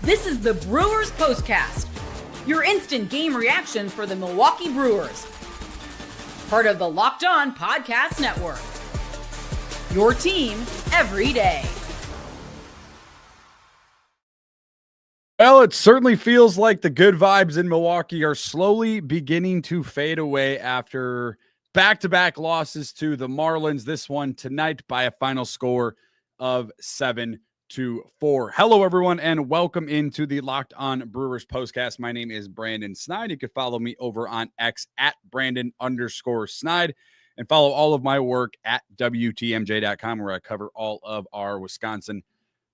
This is the Brewers POSTCAST, your instant game reaction for the Milwaukee Brewers. Part of the Locked On Podcast Network. Your team every day. Well, it certainly feels like the good vibes in Milwaukee are slowly beginning to fade away after back-to-back losses to the Marlins. This one tonight by a final score of 7-4. Hello, everyone, and welcome into the Locked On Brewers POSTCAST. My name is Brandon Snide. You can follow me over on X at Brandon_Snide and follow all of my work at WTMJ.com, where I cover all of our Wisconsin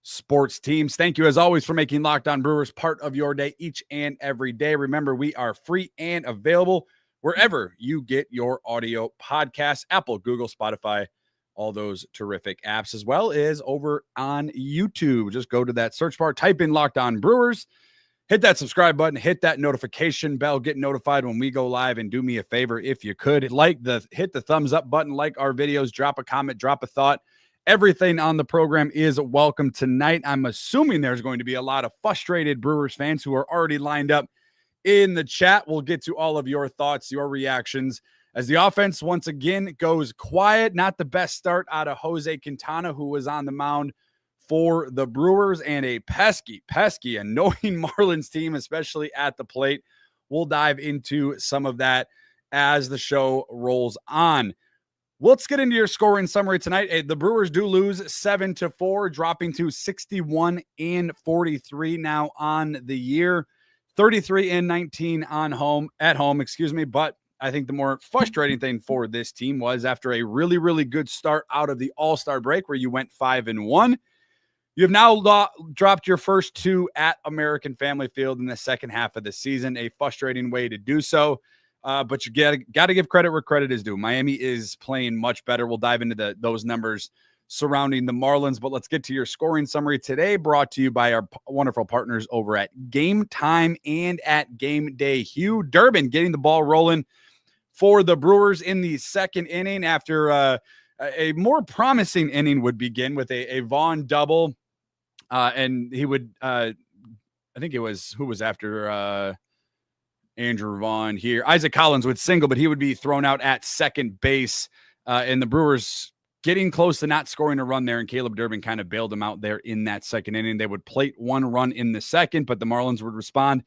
sports teams. Thank you, as always, for making Locked On Brewers part of your day each and every day. Remember, we are free and available wherever you get your audio podcasts: Apple, Google, Spotify, all those terrific apps, as well as over on YouTube. Just go to that search bar, type in Locked On Brewers, hit that subscribe button, hit that notification bell, get notified when we go live, and do me a favor if you could, hit the thumbs up button, like our videos, drop a comment, drop a thought. Everything on the program is welcome tonight. I'm assuming there's going to be a lot of frustrated Brewers fans who are already lined up in the chat. We'll get to all of your thoughts, your reactions, as the offense once again goes quiet. Not the best start out of Jose Quintana, who was on the mound for the Brewers, and a pesky, annoying Marlins team, especially at the plate. We'll dive into some of that as the show rolls on. Let's get into your scoring summary tonight. The Brewers do lose 7-4, dropping to 61-43 now on the year, 33-19 at home. But I think the more frustrating thing for this team was, after a really, really good start out of the All-Star break, where you went 5-1, you have now dropped your first two at American Family Field in the second half of the season. A frustrating way to do so. But you got to give credit where credit is due. Miami is playing much better. We'll dive into those numbers surrounding the Marlins, but let's get to your scoring summary today, brought to you by our wonderful partners over at Gametime and at Game Day. Hugh Durbin getting the ball rolling for the Brewers in the second inning, after a more promising inning would begin with a Vaughn double. And he would, I think it was, who was after Andrew Vaughn here? Isaac Collins would single, but he would be thrown out at second base. And the Brewers getting close to not scoring a run there, and Caleb Durbin kind of bailed them out there in that second inning. They would plate one run in the second, but the Marlins would respond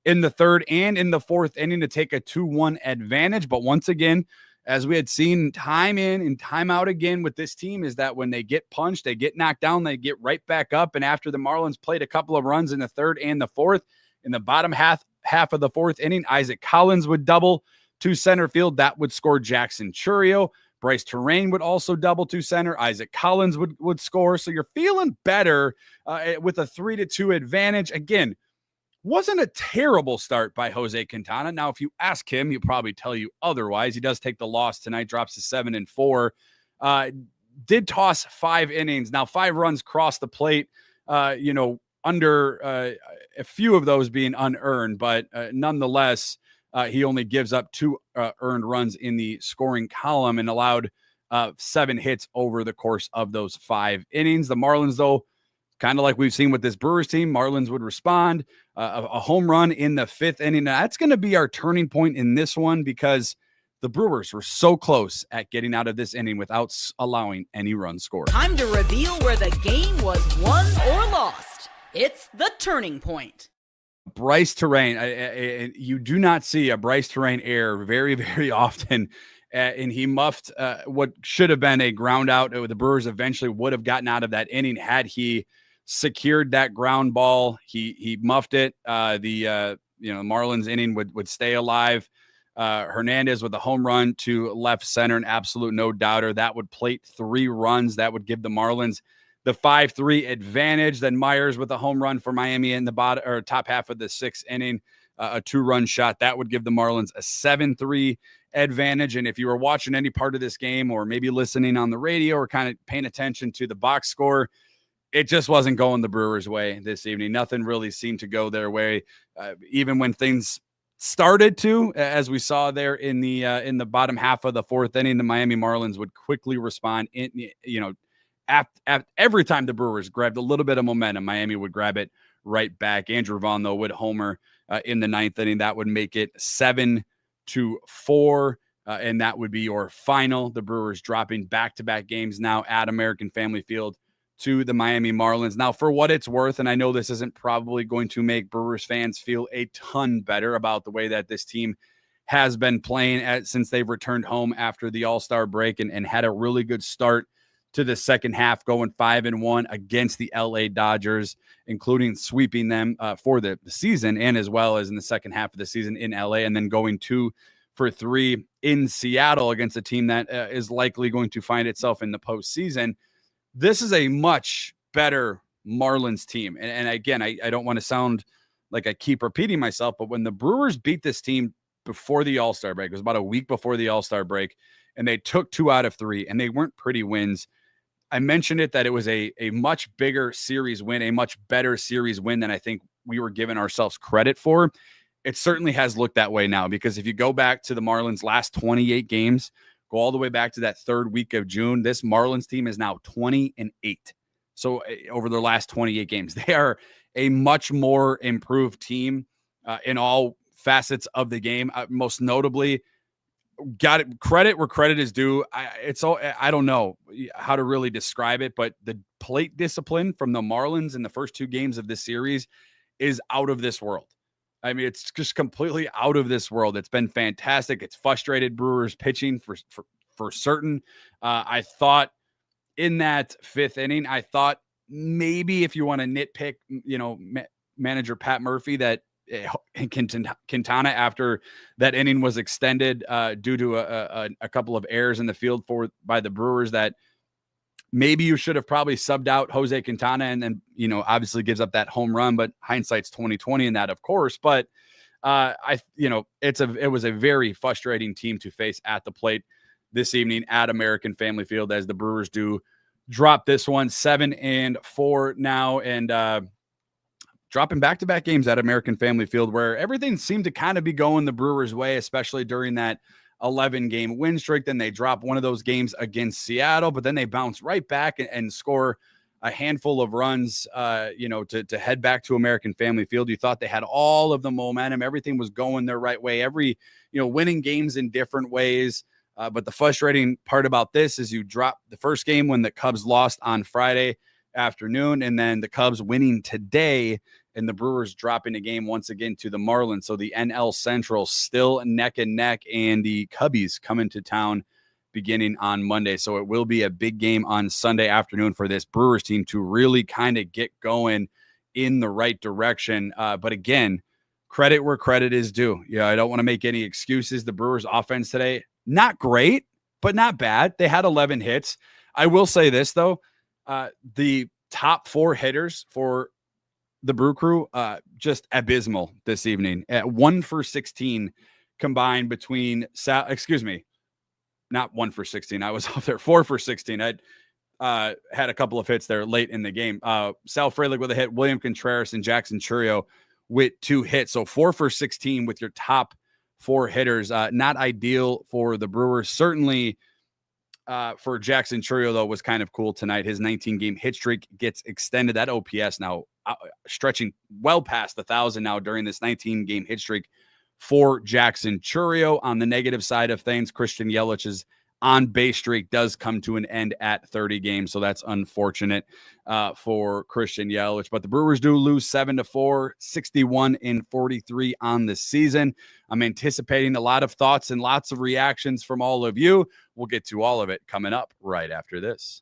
in the third and in the fourth inning to take a 2-1 advantage. But once again, as we had seen time in and time out again with this team, is that when they get punched, they get knocked down, they get right back up. And after the Marlins played a couple of runs in the third and the fourth, in the bottom half of the fourth inning, Isaac Collins would double to center field. That would score Jackson Chourio. Bryce Terrain would also double to center. Isaac Collins would score. So you're feeling better with a 3-2 advantage. Again, wasn't a terrible start by Jose Quintana. Now, if you ask him, he'll probably tell you otherwise. He does take the loss tonight, drops to 7-4. Did toss 5 innings. Now, 5 runs cross the plate, under a few of those being unearned, but nonetheless, he only gives up 2 earned runs in the scoring column and allowed 7 hits over the course of those 5 innings. The Marlins, though, kind of like we've seen with this Brewers team, Marlins would respond. A home run in the 5th inning. Now, that's going to be our turning point in this one, because the Brewers were so close at getting out of this inning without allowing any runs scored. Time to reveal where the game was won or lost. It's the turning point. Bryce Terrain. You do not see a Bryce Terrain error very, very often. And he muffed what should have been a ground out. The Brewers eventually would have gotten out of that inning had he secured that ground ball. He muffed it. The Marlins inning would stay alive. Hernandez with a home run to left center, an absolute no doubter. That would plate 3 runs. That would give the Marlins the 5-3 advantage. Then Myers with a home run for Miami in the bottom or top half of the 6th inning, a 2-run shot. That would give the Marlins a 7-3 advantage. And if you were watching any part of this game, or maybe listening on the radio, or kind of paying attention to the box score, it just wasn't going the Brewers' way this evening. Nothing really seemed to go their way, even when things started to, as we saw there in the bottom half of the 4th inning. The Miami Marlins would quickly respond. Every time the Brewers grabbed a little bit of momentum, Miami would grab it right back. Andrew Vaughn, though, would homer in the ninth inning. That would make it 7-4. And that would be your final. The Brewers dropping back-to-back games now at American Family Field to the Miami Marlins. Now, for what it's worth, and I know this isn't probably going to make Brewers fans feel a ton better about the way that this team has been playing since they've returned home after the All-Star break and had a really good start to the second half, going 5-1 against the LA Dodgers, including sweeping them for the season and as well as in the second half of the season in LA, and then going 2-for-3 in Seattle against a team that is likely going to find itself in the postseason. This is a much better Marlins team. And again, I don't want to sound like I keep repeating myself, but when the Brewers beat this team before the All-Star break, it was about a week before the All-Star break, and they took 2 out of 3, and they weren't pretty wins. I mentioned it that it was a much bigger series win, a much better series win than I think we were giving ourselves credit for. It certainly has looked that way now, because if you go back to the Marlins' last 28 games, go all the way back to that third week of June, this Marlins team is now 20-8. So over their last 28 games, they are a much more improved team in all facets of the game. Most notably, got it, credit where credit is due. I don't know how to really describe it, but the plate discipline from the Marlins in the first 2 games of this series is out of this world. I mean, it's just completely out of this world. It's been fantastic. It's frustrated Brewers pitching for certain. I thought in that 5th inning, I thought maybe if you want to nitpick, manager Pat Murphy, that Quintana, after that inning was extended due to a couple of errors in the field by the Brewers, that maybe you should have probably subbed out Jose Quintana, and then, obviously gives up that home run, but hindsight's 20/20 in that, of course. But it was a very frustrating team to face at the plate this evening at American Family Field, as the Brewers do drop this one 7-4 now, and dropping back-to-back games at American Family Field, where everything seemed to kind of be going the Brewers' way, especially during that 11-game win streak. Then they drop one of those games against Seattle, but then they bounce right back and score a handful of runs, to head back to American Family Field. You thought they had all of the momentum. Everything was going their right way. Winning games in different ways. But the frustrating part about this is you drop the first game when the Cubs lost on Friday afternoon, and then the Cubs winning today, and the Brewers dropping a game once again to the Marlins. So the NL Central still neck and neck, and the Cubbies coming to town beginning on Monday. So it will be a big game on Sunday afternoon for this Brewers team to really kind of get going in the right direction. But again, credit where credit is due. Yeah, I don't want to make any excuses. The Brewers offense today, not great, but not bad. They had 11 hits. I will say this, though. The top 4 hitters for the Brew Crew, just abysmal this evening. At 1 for 16 combined between not 1 for 16. I was off there. 4 for 16. I had a couple of hits there late in the game. Sal Frelick with a hit, William Contreras and Jackson Chourio with 2 hits. So 4 for 16 with your top 4 hitters. Not ideal for the Brewers. Certainly for Jackson Chourio, though, was kind of cool tonight. His 19-game hit streak gets extended. That OPS now stretching well past 1,000 now during this 19-game hit streak for Jackson Chourio. On the negative side of things, Christian Yelich's on-base streak does come to an end at 30 games, so that's unfortunate for Christian Yelich. But the Brewers do lose 7-4, 61-43 on the season. I'm anticipating a lot of thoughts and lots of reactions from all of you. We'll get to all of it coming up right after this.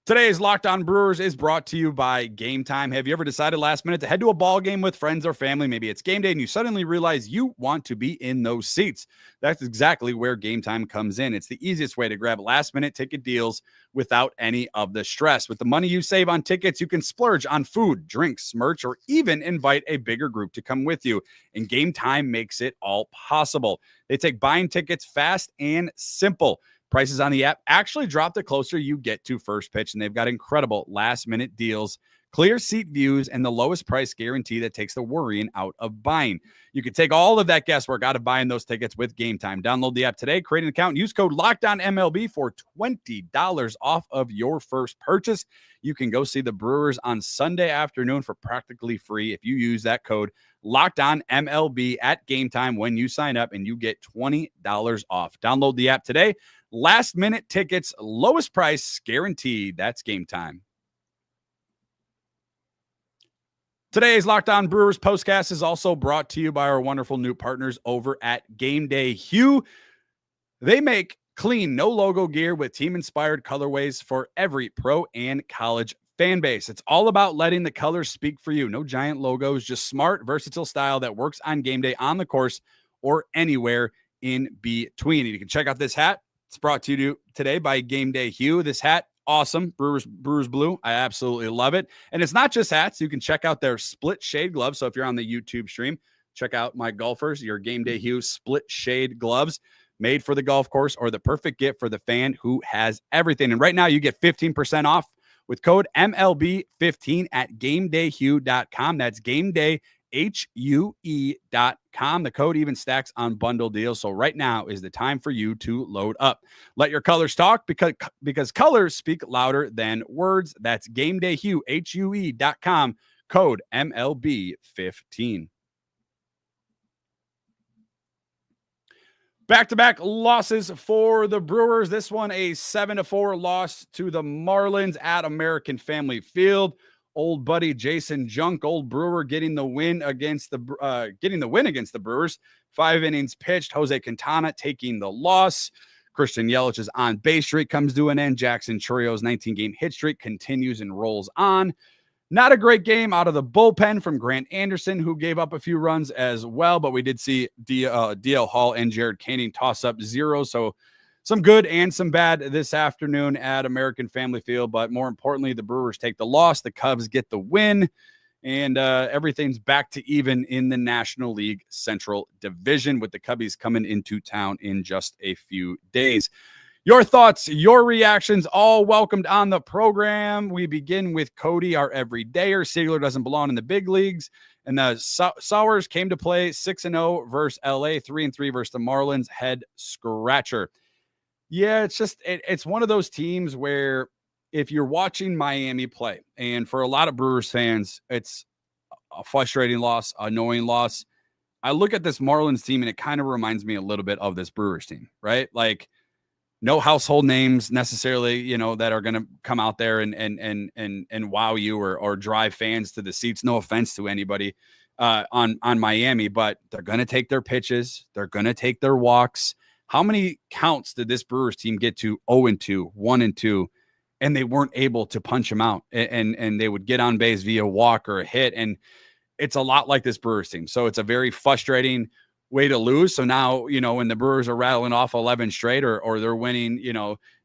Today's Locked On Brewers is brought to you by Gametime. Have you ever decided last minute to head to a ball game with friends or family? Maybe it's game day and you suddenly realize you want to be in those seats. That's exactly where Gametime comes in. It's the easiest way to grab last minute ticket deals without any of the stress. With the money you save on tickets, you can splurge on food, drinks, merch, or even invite a bigger group to come with you. And Gametime makes it all possible. They take buying tickets fast and simple. Prices on the app actually drop the closer you get to first pitch, and they've got incredible last-minute deals clear seat views, and the lowest price guarantee that takes the worrying out of buying. You can take all of that guesswork out of buying those tickets with Gametime. Download the app today, create an account, and use code LOCKEDONMLB for $20 off of your first purchase. You can go see the Brewers on Sunday afternoon for practically free if you use that code LOCKEDONMLB at Gametime when you sign up, and you get $20 off. Download the app today. Last minute tickets, lowest price guaranteed. That's Gametime. Today's Locked On Brewers postcast is also brought to you by our wonderful new partners over at Game Day Hugh. They make clean, no logo gear with team-inspired colorways for every pro and college fan base. It's all about letting the colors speak for you. No giant logos, just smart, versatile style that works on game day, on the course, or anywhere in between. And you can check out this hat. It's brought to you today by Game Day Hugh. This hat, awesome. Brewers blue. I absolutely love it. And it's not just hats. You can check out their split shade gloves. So if you're on the YouTube stream, check out my golfers, your Game Day Hugh split shade gloves, made for the golf course, or the perfect gift for the fan who has everything. And right now you get 15% off with code MLB15 at GameDayHugh.com. That's GameDayHue.com. The code even stacks on bundle deals. So right now is the time for you to load up. Let your colors talk, because colors speak louder than words. That's GameDayHue.com. Code MLB15. Back-to-back losses for the Brewers. This one a 7-4 loss to the Marlins at American Family Field. Old buddy Jason Junk, old Brewer, getting the win against the Brewers. 5 innings pitched. Jose Quintana taking the loss. Christian Yelich's on base streak comes to an end. Jackson Churrio's 19-game hit streak continues and rolls on. Not a great game out of the bullpen from Grant Anderson, who gave up a few runs as well, but we did see DL Hall and Jared Canning toss up 0. So some good and some bad this afternoon at American Family Field. But more importantly, the Brewers take the loss. The Cubs get the win, and everything's back to even in the National League Central Division, with the Cubbies coming into town in just a few days. Your thoughts, your reactions, all welcomed on the program. We begin with Cody, our everydayer. Sigler doesn't belong in the big leagues. And the Sours came to play 6-0 versus LA, 3-3 versus the Marlins. Head scratcher. Yeah, it's one of those teams where if you're watching Miami play, and for a lot of Brewers fans, it's a frustrating loss, annoying loss. I look at this Marlins team and it kind of reminds me a little bit of this Brewers team, right? Like, no household names necessarily, that are going to come out there and wow you or drive fans to the seats. No offense to anybody on Miami, but they're going to take their pitches. They're going to take their walks. How many counts did this Brewers team get to 0-2, 1-2, and they weren't able to punch them out, and they would get on base via walk or a hit? And it's a lot like this Brewers team. So it's a very frustrating way to lose. So now, when the Brewers are rattling off 11 straight or they're winning,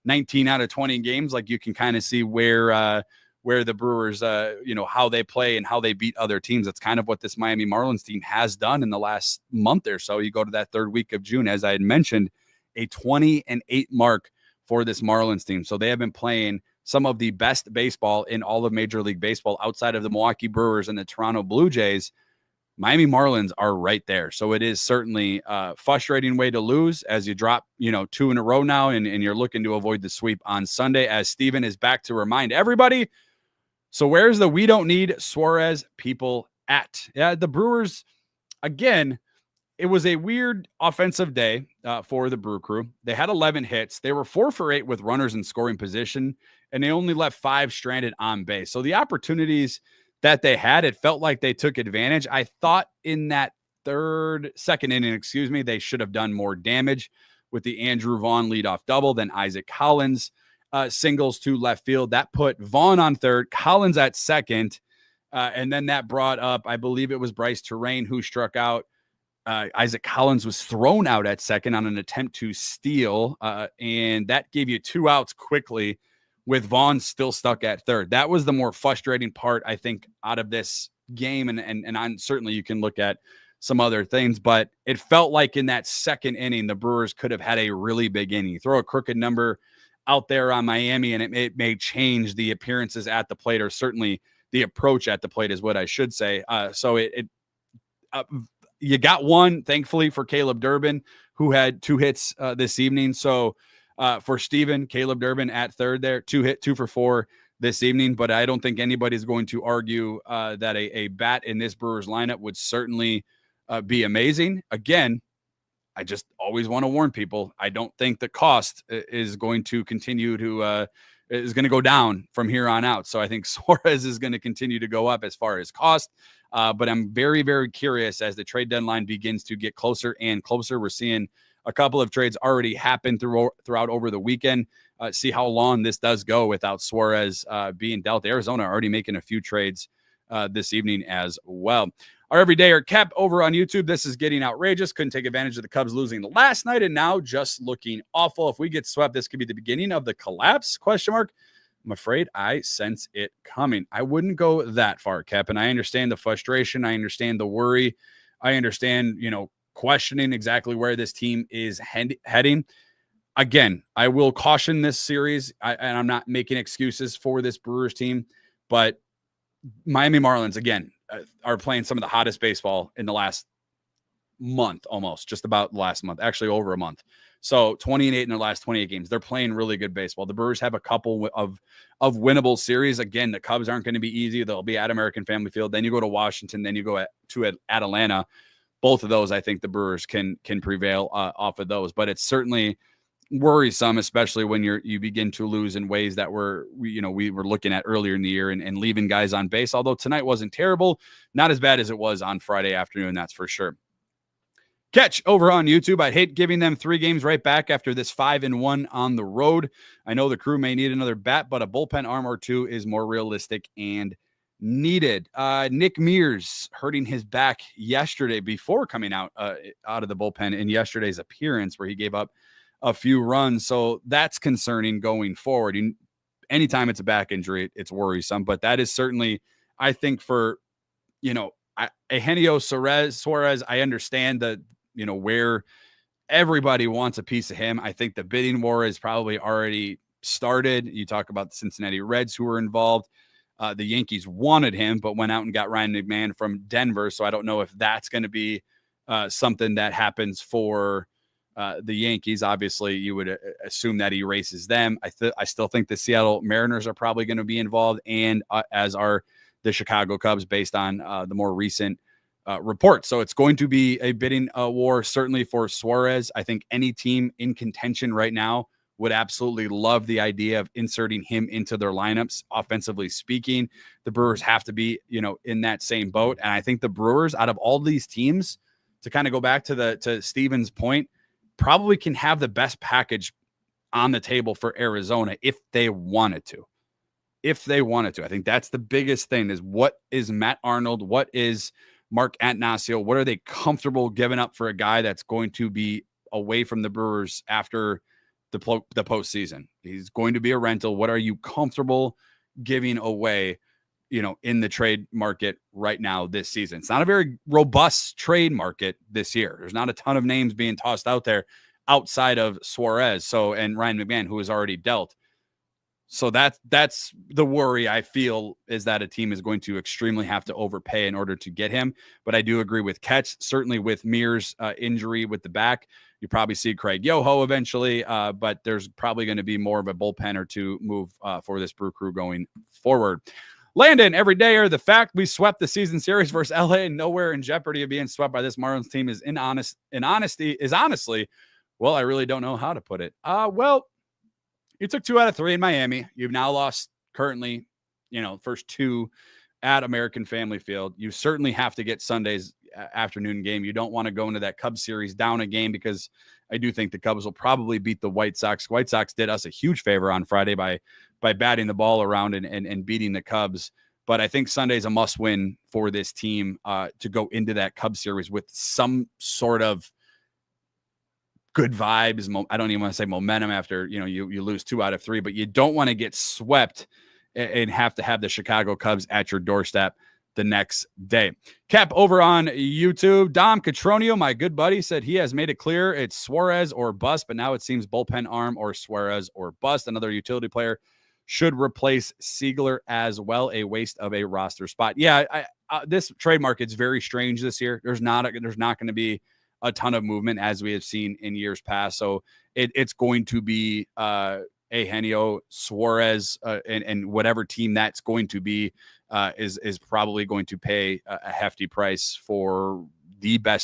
19 out of 20 games, like, you can kind of see where the Brewers, how they play and how they beat other teams. That's kind of what this Miami Marlins team has done in the last month or so. You go to that third week of June, as I had mentioned, a 20-8 mark for this Marlins team. So they have been playing some of the best baseball in all of Major League Baseball outside of the Milwaukee Brewers and the Toronto Blue Jays. Miami Marlins are right there. So it is certainly a frustrating way to lose as you drop, 2 in a row now, and you're looking to avoid the sweep on Sunday, as Steven is back to remind everybody. So where's the we don't need Suarez people at? Yeah, the Brewers, again, it was a weird offensive day for the Brew Crew. They had 11 hits. They were 4 for 8 with runners in scoring position, and they only left 5 stranded on base. So the opportunities that they had, it felt like they took advantage. I thought in that second inning, they should have done more damage with the Andrew Vaughn leadoff double than Isaac Collins singles to left field. That put Vaughn on third, Collins at second, and then that brought up, I believe it was Bryce Terrain who struck out. Isaac Collins was thrown out at second on an attempt to steal, and that gave you 2 outs quickly, with Vaughn still stuck at third. That was the more frustrating part, I think, out of this game. And certainly you can look at some other things, but it felt like in that second inning, the Brewers could have had a really big inning. Throw a crooked number out there on Miami, and it may change the appearances at the plate, or certainly the approach at the plate is what I should say. So you got one, thankfully, for Caleb Durbin, who had 2 hits this evening. So for Steven, Caleb Durbin at third there, 2 for 4 this evening. But I don't think anybody's going to argue that a bat in this Brewers lineup would certainly be amazing. Again, I just always want to warn people. I don't think the cost is going to continue to is going to go down from here on out. So I think Suarez is going to continue to go up as far as cost. But I'm very, very curious as the trade deadline begins to get closer and closer. We're seeing a couple of trades already happen throughout over the weekend. See how long this does go without Suarez being dealt. Arizona already making a few trades this evening as well. Our everydayer Kep over on YouTube. This is getting outrageous. Couldn't take advantage of the Cubs losing last night and now just looking awful. If we get swept, this could be the beginning of the collapse, ? I'm afraid I sense it coming. I wouldn't go that far, Kep, and I understand the frustration. I understand the worry. I understand, questioning exactly where this team is heading. Again, I will caution this series, and I'm not making excuses for this Brewers team, but Miami Marlins, again, are playing some of the hottest baseball in the last month, almost just about last month, actually over a month. So 20-8 in their last 28 games. They're playing really good baseball. The Brewers have a couple of winnable series. Again, the Cubs aren't going to be easy. They'll be at American Family Field. Then you go to Washington. Then you go at Atlanta. Both of those, I think the Brewers can prevail off of those. But it's certainly worrisome, especially when you begin to lose in ways that we were looking at earlier in the year and leaving guys on base. Although tonight wasn't terrible, not as bad as it was on Friday afternoon, that's for sure. Catch over on YouTube. I'd hate giving them 3 games right back after this 5-1 on the road. I know the crew may need another bat, but a bullpen arm or 2 is more realistic and needed. Nick Mears hurting his back yesterday before coming out of the bullpen in yesterday's appearance where he gave up a few runs. So that's concerning going forward. Anytime it's a back injury, it's worrisome, but that is certainly, I think for, Eugenio Suarez, I understand that, where everybody wants a piece of him. I think the bidding war is probably already started. You talk about the Cincinnati Reds who were involved. The Yankees wanted him, but went out and got Ryan McMahon from Denver. So I don't know if that's going to be something that happens for the Yankees. Obviously, you would assume that he erases them. I still think the Seattle Mariners are probably going to be involved, and as are the Chicago Cubs, based on the more recent reports. So it's going to be a bidding war, certainly for Suarez. I think any team in contention right now would absolutely love the idea of inserting him into their lineups. Offensively speaking, the Brewers have to be, in that same boat. And I think the Brewers, out of all these teams, to kind of go back to Steven's point, probably can have the best package on the table for Arizona if they wanted to. I think that's the biggest thing is what is Matt Arnold? What is Mark Attanasio? What are they comfortable giving up for a guy that's going to be away from the Brewers after the postseason? He's going to be a rental. What are you comfortable giving away, in the trade market right now this season? It's not a very robust trade market this year. There's not a ton of names being tossed out there outside of Suarez. And Ryan McMahon, who is already dealt. So that's the worry I feel, is that a team is going to extremely have to overpay in order to get him. But I do agree with Ketch, certainly with Mears' injury with the back. You probably see Craig Yoho eventually, but there's probably going to be more of a bullpen or 2 move for this Brew Crew going forward. Landon, everydayer, the fact we swept the season series versus LA and nowhere in jeopardy of being swept by this Marlins team is honestly, well, I really don't know how to put it. Well, you took 2 out of 3 in Miami. You've now lost currently, first 2 at American Family Field. You certainly have to get Sunday's afternoon game. You don't want to go into that Cubs series down a game, because I do think the Cubs will probably beat the White Sox. White Sox did us a huge favor on Friday by batting the ball around and beating the Cubs. But I think Sunday's a must win for this team to go into that Cubs series with some sort of good vibes. I don't even want to say momentum after, you lose 2 out of 3, but you don't want to get swept and have to have the Chicago Cubs at your doorstep the next day. Cap over on YouTube. Dom Catronio, my good buddy, said he has made it clear it's Suarez or bust, but now it seems bullpen arm or Suarez or bust. Another utility player should replace Sigler as well. A waste of a roster spot. Yeah, this trade market's very strange this year. There's not going to be a ton of movement as we have seen in years past. So it's going to be Eugenio, Suarez, and whatever team that's going to be is probably going to pay a hefty price for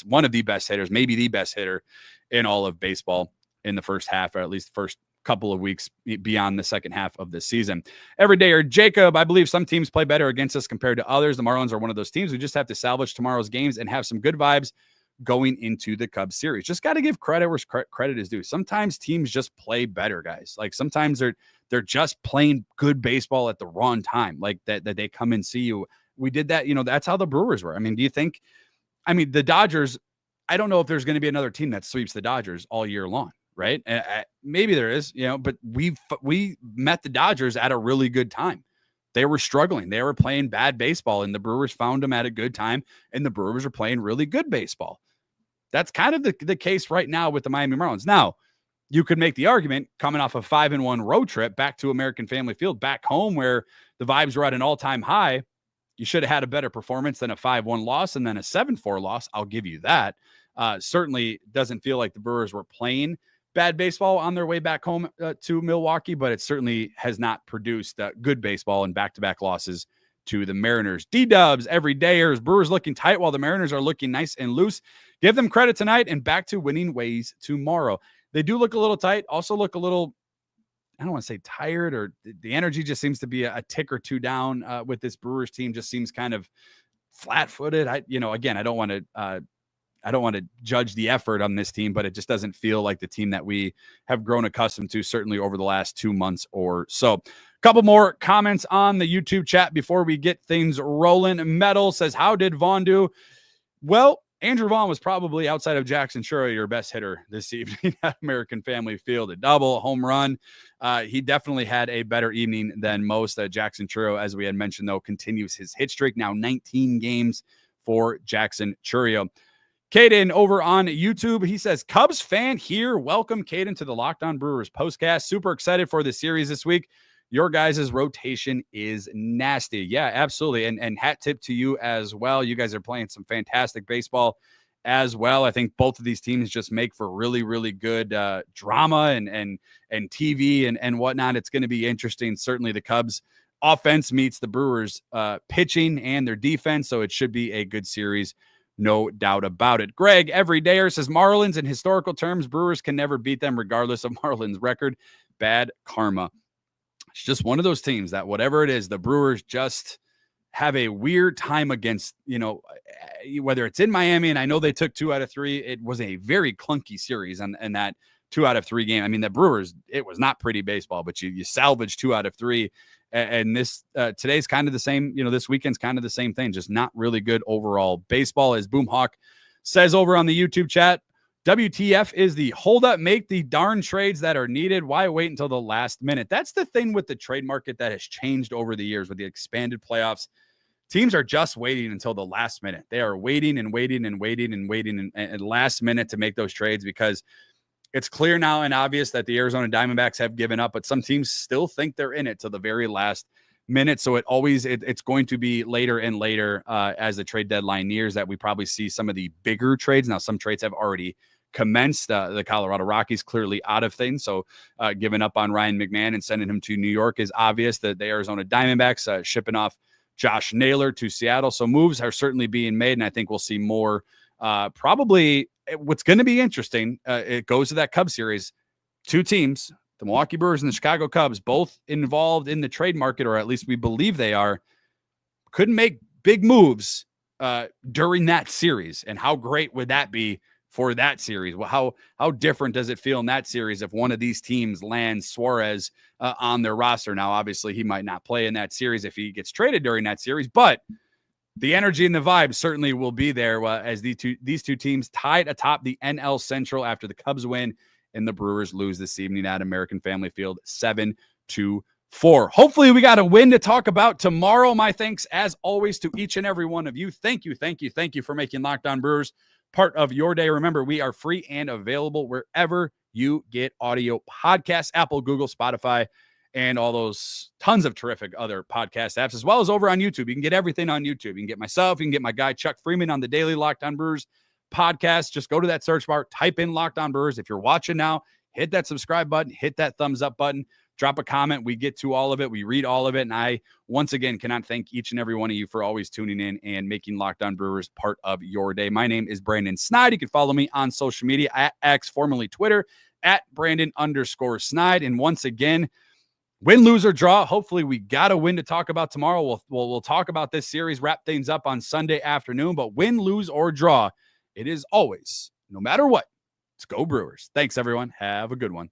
one of the best hitters, maybe the best hitter in all of baseball in the first half, or at least the first couple of weeks beyond the second half of the season. Everydayer Jacob, I believe some teams play better against us compared to others. The Marlins are one of those teams. We just have to salvage tomorrow's games and have some good vibes going into the Cubs series. Just got to give credit where credit is due. Sometimes teams just play better, guys. Like sometimes they're just playing good baseball at the wrong time. Like that they come and see you. We did that. That's how the Brewers were. I mean, the Dodgers, I don't know if there's going to be another team that sweeps the Dodgers all year long. Right. Maybe there is, but we met the Dodgers at a really good time. They were struggling. They were playing bad baseball, and the Brewers found them at a good time, and the Brewers are playing really good baseball. That's kind of the case right now with the Miami Marlins. Now, you could make the argument coming off a 5-1 road trip back to American Family Field, back home where the vibes were at an all-time high. You should have had a better performance than a 5-1 loss and then a 7-4 loss. I'll give you that. Certainly doesn't feel like the Brewers were playing bad baseball on their way back home to Milwaukee, but it certainly has not produced good baseball and back-to-back losses to the Mariners. D-Dubs, everydayers, Brewers looking tight while the Mariners are looking nice and loose. Give them credit tonight and back to winning ways tomorrow. They do look a little tight, also look a little, I don't want to say tired, or the energy just seems to be a tick or two down with this Brewers team. Just seems kind of flat-footed. Again, I don't want to judge the effort on this team, but it just doesn't feel like the team that we have grown accustomed to, certainly over the last 2 months or so. A couple more comments on the YouTube chat before we get things rolling. Metal says, how did Vaughn do? Well, Andrew Vaughn was probably, outside of Jackson Chourio, your best hitter this evening at American Family Field. A double, a home run. He definitely had a better evening than most. Jackson Chourio, as we had mentioned, though, continues his hit streak. Now 19 games for Jackson Chourio. Kaden over on YouTube, he says, Cubs fan here. Welcome, Kaden, to the Locked On Brewers postcast. Super excited for the series this week. Your guys' rotation is nasty. Yeah, absolutely. And hat tip to you as well. You guys are playing some fantastic baseball as well. I think both of these teams just make for really, really good drama and TV and whatnot. It's going to be interesting. Certainly the Cubs offense meets the Brewers pitching and their defense, so it should be a good series. No doubt about it. Greg Everydayer says, Marlins in historical terms, Brewers can never beat them regardless of Marlins record. Bad karma. It's just one of those teams that whatever it is, the Brewers just have a weird time against, whether it's in Miami, and I know they took 2 out of 3. It was a very clunky series and that 2 out of 3 game. I mean, the Brewers, it was not pretty baseball, but you salvaged 2 out of 3. And this today's kind of the same, this weekend's kind of the same thing, just not really good overall baseball. As Boomhawk says over on the YouTube chat, WTF is the hold up, make the darn trades that are needed. Why wait until the last minute? That's the thing with the trade market that has changed over the years with the expanded playoffs. Teams are just waiting until the last minute. They are waiting and last minute to make those trades because it's clear now and obvious that the Arizona Diamondbacks have given up, but some teams still think they're in it to the very last minute. So it's going to be later and later as the trade deadline nears that we probably see some of the bigger trades. Now, some trades have already commenced. The Colorado Rockies clearly out of things. So giving up on Ryan McMahon and sending him to New York is obvious. That the Arizona Diamondbacks shipping off Josh Naylor to Seattle. So moves are certainly being made, and I think we'll see more. Probably what's going to be interesting, it goes to that Cubs series. 2 teams, the Milwaukee Brewers and the Chicago Cubs, both involved in the trade market, or at least we believe they are, couldn't make big moves during that series. And how great would that be for that series? Well, how different does it feel in that series if one of these teams lands Suarez on their roster? Now, obviously, he might not play in that series if he gets traded during that series, but the energy and the vibe certainly will be there as these two teams tied atop the NL Central after the Cubs win and the Brewers lose this evening at American Family Field 7-4. Hopefully we got a win to talk about tomorrow. My thanks, as always, to each and every one of you. Thank you for making Locked On Brewers part of your day. Remember, we are free and available wherever you get audio podcasts: Apple, Google, Spotify, and all those tons of terrific other podcast apps, as well as over on YouTube. You can get everything on YouTube. You can get myself, you can get my guy Chuck Freeman on the Daily Locked On Brewers podcast. Just go to that search bar, type in Locked On Brewers. If you're watching now, hit that subscribe button, hit that thumbs up button, drop a comment. We get to all of it. We read all of it. And I, once again, cannot thank each and every one of you for always tuning in and making Locked On Brewers part of your day. My name is Brandon Snide. You can follow me on social media at X, formerly Twitter, at Brandon_Snide. And once again, win, lose, or draw. Hopefully we got a win to talk about tomorrow. We'll talk about this series, wrap things up on Sunday afternoon. But win, lose, or draw, it is always, no matter what, let's go Brewers. Thanks, everyone. Have a good one.